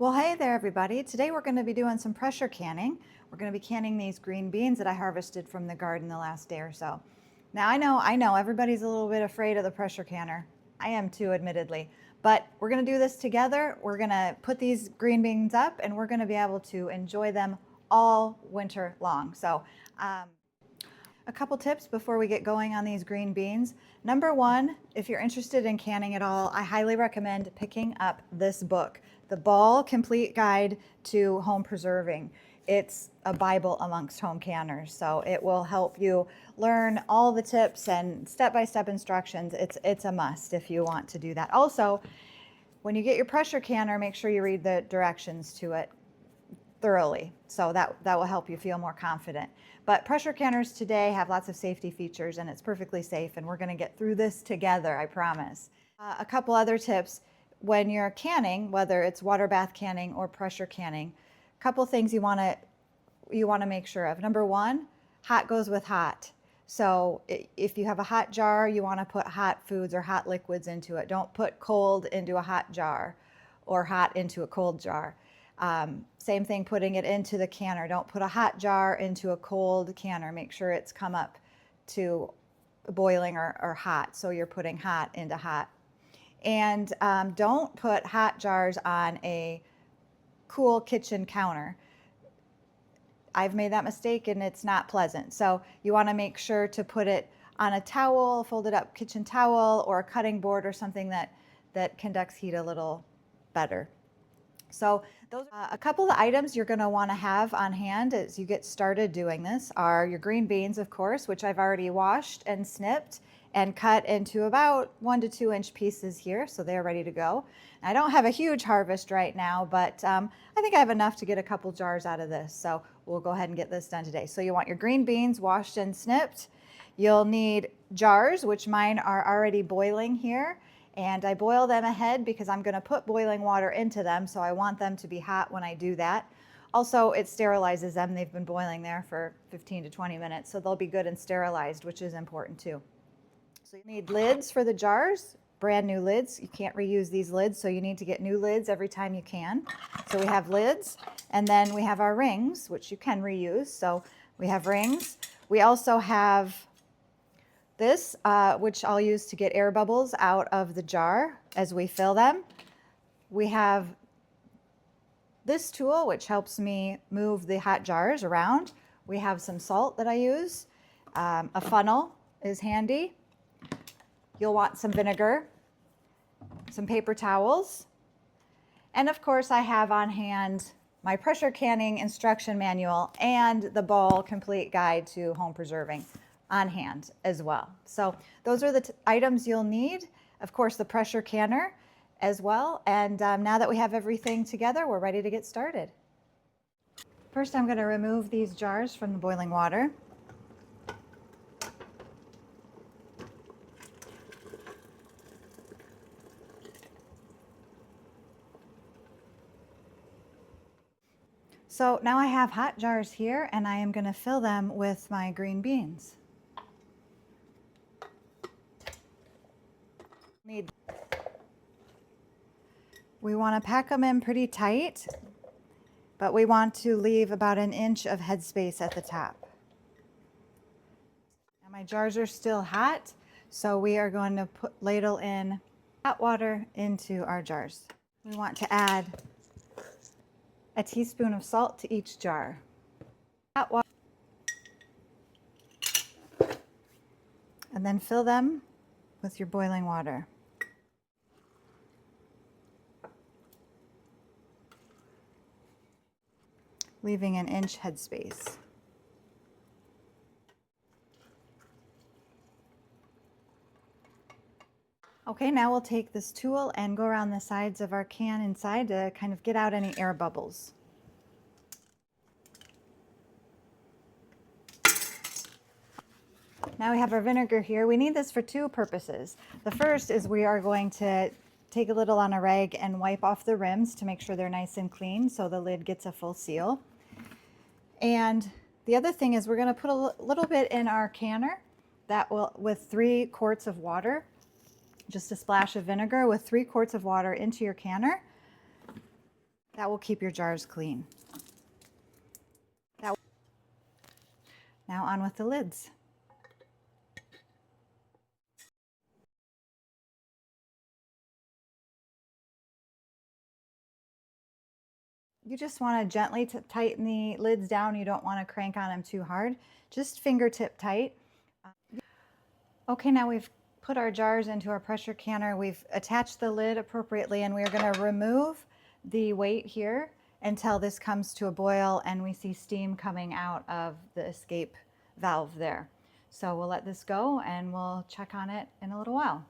Well, hey there, everybody. Today we're going to be doing some pressure canning. We're going to be canning these green beans that I harvested from the garden the last day or so. Now, I know everybody's a little bit afraid of the pressure canner. I am too, admittedly. But we're going to do this together. We're going to put these green beans up and we're going to be able to enjoy them all winter long. So, a couple tips before we get going on these green beans. Number one, if you're interested in canning at all, I highly recommend picking up this book, The Ball Complete Guide to Home Preserving. It's a Bible amongst home canners, so it will help you learn all the tips and step-by-step instructions. It's a must if you want to do that. Also, when you get your pressure canner, make sure you read the directions to it thoroughly, so that will help you feel more confident. But pressure canners today have lots of safety features and it's perfectly safe, and we're going to get through this together, I promise. A couple other tips when you're canning, whether it's water bath canning or pressure canning, a couple things you want to make sure of. Number one, hot goes with hot. So if you have a hot jar, you want to put hot foods or hot liquids into it. Don't put cold into a hot jar or hot into a cold jar. Same thing putting it into the canner. Don't put a hot jar into a cold canner. Make sure it's come up to boiling or hot. So you're putting hot into hot. And don't put hot jars on a cool kitchen counter. I've made that mistake and it's not pleasant. So you want to make sure to put it on a towel, folded up kitchen towel, or a cutting board or something that conducts heat a little better. So those are a couple of items you're going to want to have on hand as you get started doing this are your green beans, of course, which I've already washed and snipped and cut into about 1 to 2 inch pieces here, so they're ready to go. I don't have a huge harvest right now, but I think I have enough to get a couple jars out of this, so we'll go ahead and get this done today. So you want your green beans washed and snipped. You'll need jars, which mine are already boiling here. And I boil them ahead because I'm going to put boiling water into them, so I want them to be hot when I do that. Also, it sterilizes them. They've been boiling there for 15 to 20 minutes, so they'll be good and sterilized, which is important too. So you need lids for the jars, brand new lids. You can't reuse these lids, so you need to get new lids every time you can. So we have lids, and then we have our rings, which you can reuse. So we have rings. We also have this, which I'll use to get air bubbles out of the jar as we fill them. We have this tool, which helps me move the hot jars around. We have some salt that I use. A funnel is handy. You'll want some vinegar, some paper towels, and of course I have on hand my pressure canning instruction manual and the Ball Complete Guide to Home Preserving on hand as well. So those are the items you'll need. Of course, the pressure canner as well. And now that we have everything together, we're ready to get started. First, I'm going to remove these jars from the boiling water. So now I have hot jars here, and I am going to fill them with my green beans. We want to pack them in pretty tight, but we want to leave about 1 inch of headspace at the top. Now my jars are still hot, so we are going to ladle in hot water into our jars. We want to add a teaspoon of salt to each jar. Hot water. And then fill them with your boiling water. Leaving 1 inch headspace. Okay, now we'll take this tool and go around the sides of our can inside to kind of get out any air bubbles. Now we have our vinegar here. We need this for 2 purposes. The first is we are going to take a little on a rag and wipe off the rims to make sure they're nice and clean so the lid gets a full seal. And the other thing is we're going to put a little bit in our canner that will, with 3 quarts of water, just a splash of vinegar with 3 quarts of water into your canner. That will keep your jars clean. Now on with the lids. You just want to gently tighten the lids down. You don't want to crank on them too hard. Just fingertip tight. Okay, now we've put our jars into our pressure canner. We've attached the lid appropriately, and we're going to remove the weight here until this comes to a boil and we see steam coming out of the escape valve there. So we'll let this go and we'll check on it in a little while.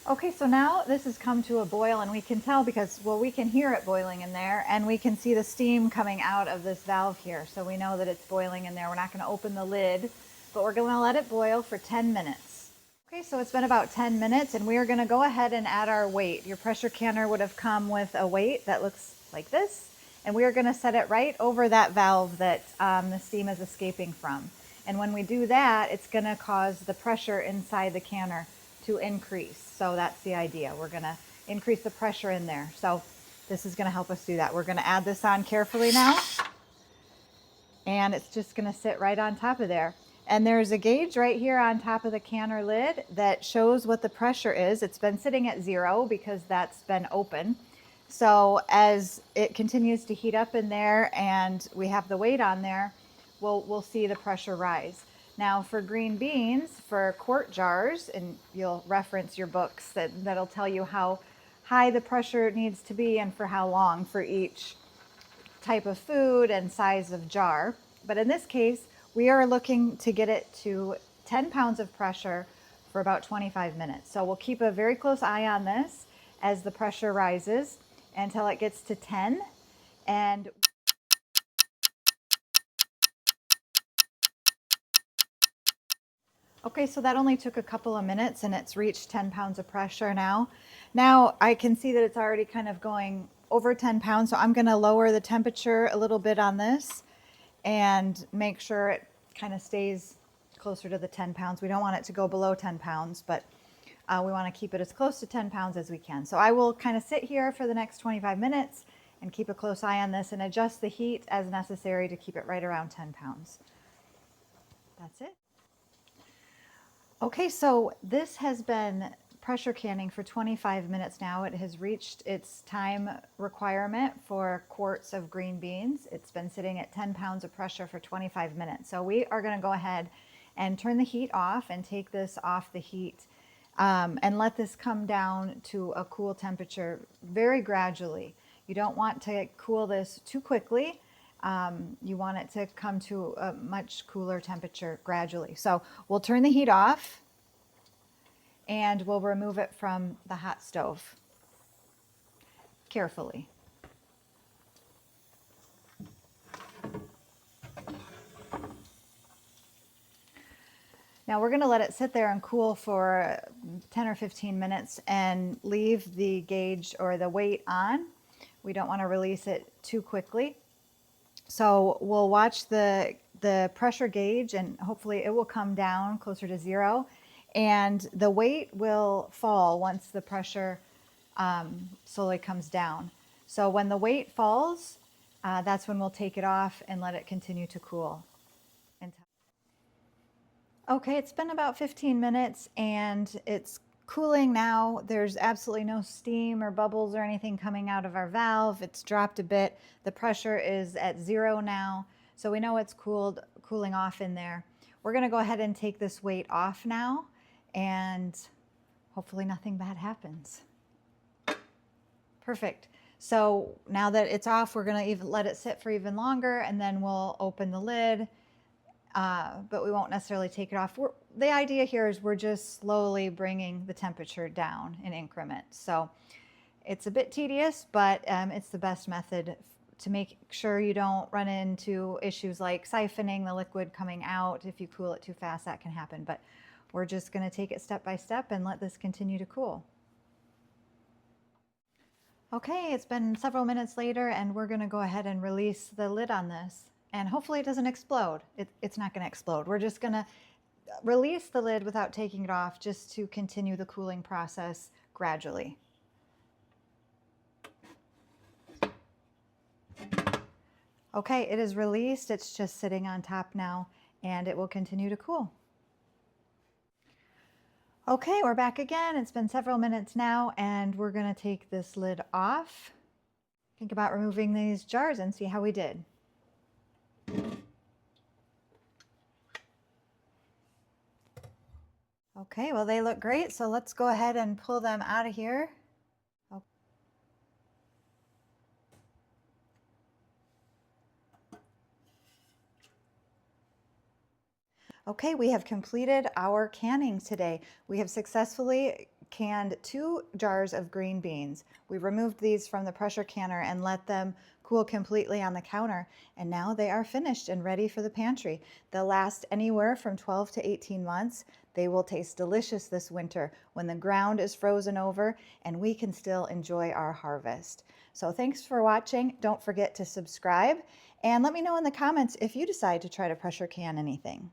Okay, so now this has come to a boil, and we can tell because, well, we can hear it boiling in there, and we can see the steam coming out of this valve here. So we know that it's boiling in there. We're not going to open the lid, but we're going to let it boil for 10 minutes. Okay, so it's been about 10 minutes, and we are going to go ahead and add our weight. Your pressure canner would have come with a weight that looks like this, and we are going to set it right over that valve that the steam is escaping from. And when we do that, it's going to cause the pressure inside the canner to increase. So that's the idea. We're going to increase the pressure in there. So this is going to help us do that. We're going to add this on carefully now, and it's just going to sit right on top of there. And there's a gauge right here on top of the canner lid that shows what the pressure is. It's been sitting at 0 because that's been open. So as it continues to heat up in there and we have the weight on there, we'll see the pressure rise. Now for green beans, for quart jars, and you'll reference your books that'll tell you how high the pressure needs to be and for how long for each type of food and size of jar. But in this case, we are looking to get it to 10 pounds of pressure for about 25 minutes. So we'll keep a very close eye on this as the pressure rises until it gets to 10. And okay, so that only took a couple of minutes and it's reached 10 pounds of pressure now. Now I can see that it's already kind of going over 10 pounds, so I'm gonna lower the temperature a little bit on this and make sure it kind of stays closer to the 10 pounds. We don't want it to go below 10 pounds, but we wanna keep it as close to 10 pounds as we can. So I will kind of sit here for the next 25 minutes and keep a close eye on this and adjust the heat as necessary to keep it right around 10 pounds. That's it. Okay, so this has been pressure canning for 25 minutes now. It has reached its time requirement for quarts of green beans. It's been sitting at 10 pounds of pressure for 25 minutes. So we are going to go ahead and turn the heat off and take this off the heat and let this come down to a cool temperature very gradually. You don't want to cool this too quickly. You want it to come to a much cooler temperature gradually. So we'll turn the heat off and we'll remove it from the hot stove carefully. Now we're going to let it sit there and cool for 10 or 15 minutes and leave the gauge or the weight on. We don't want to release it too quickly. So we'll watch the pressure gauge and hopefully it will come down closer to 0 and the weight will fall once the pressure slowly comes down. So when the weight falls, that's when we'll take it off and let it continue to cool. Okay, it's been about 15 minutes and it's cooling now. There's absolutely no steam or bubbles or anything coming out of our valve. It's dropped a bit. The pressure is at 0 now, so we know it's cooling off in there. We're going to go ahead and take this weight off now, and hopefully nothing bad happens. Perfect. So now that it's off, we're going to even let it sit for even longer, and then we'll open the lid. But we won't necessarily take it off. The idea here is we're just slowly bringing the temperature down in increments. So it's a bit tedious, but it's the best method to make sure you don't run into issues like siphoning the liquid coming out. If you cool it too fast, that can happen. But we're just going to take it step by step and let this continue to cool. Okay, it's been several minutes later, and we're going to go ahead and release the lid on this. And hopefully it doesn't explode. It's not going to explode. We're just going to release the lid without taking it off just to continue the cooling process gradually. Okay, it is released. It's just sitting on top now, and it will continue to cool. Okay, we're back again. It's been several minutes now, and we're gonna take this lid off. Think about removing these jars and see how we did. Okay, well, they look great, so let's go ahead and pull them out of here. Okay, we have completed our canning today. We have successfully canned 2 jars of green beans. We removed these from the pressure canner and let them cool completely on the counter, and now they are finished and ready for the pantry. They'll last anywhere from 12 to 18 months. They will taste delicious this winter when the ground is frozen over and we can still enjoy our harvest. So thanks for watching. Don't forget to subscribe and let me know in the comments if you decide to try to pressure can anything.